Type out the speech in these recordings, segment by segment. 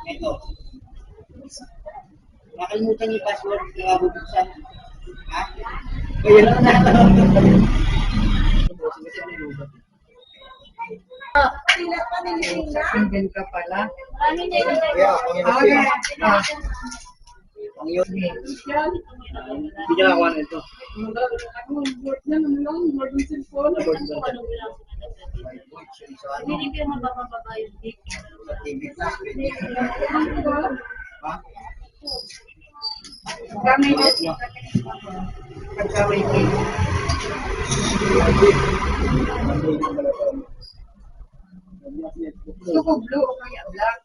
Ito. Nakalimutan yung password kaya bubuksan. Ha? Kaya lang na. Single ka pala. Kaya, ang yun. Hindi niya nakuha na ito. Hindi kayo mabababa yung dito. Ha? Gamay na siya. Pagkaway kayo. Gusto ko blue o kaya black.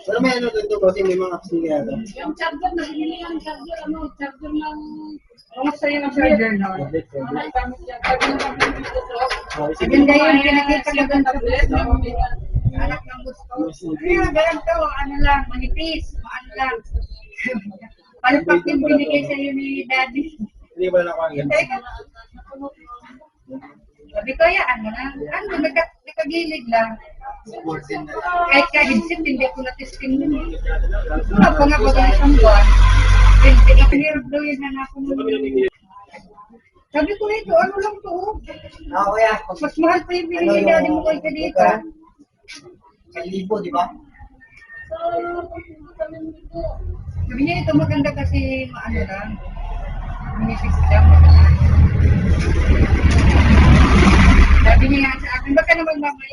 Pero may ano dito kasi may mga apps niya. Yung charger, nabili yung charger, charger ng... Ano sa'yo ng charger na? Sige. Maganda yun, pinakita ka doon sa tablet. Anak ng gusto. Kaya ganito, ano lang, manipis, maano lang. Palpak din binigay sa'yo ni Daddy. Hindi ba nakuha yan? Teka. Sabi ko, ano na? Ano, nakagilid lang. Kahit ka-headset, hindi ko na-testing yun. Wala pa nga baga isang buwan. Pinirap daw yun na ako nun. Sabi ko ito, ano lang to? Ah, kuya. Mas mahal pa yung binigay Daddy mo kayo dito. May libo, di ba? Sabi niya ito maganda kasi maano lang. Minipis lang maganda. Sabi niya sa akin, baka naman mamaya.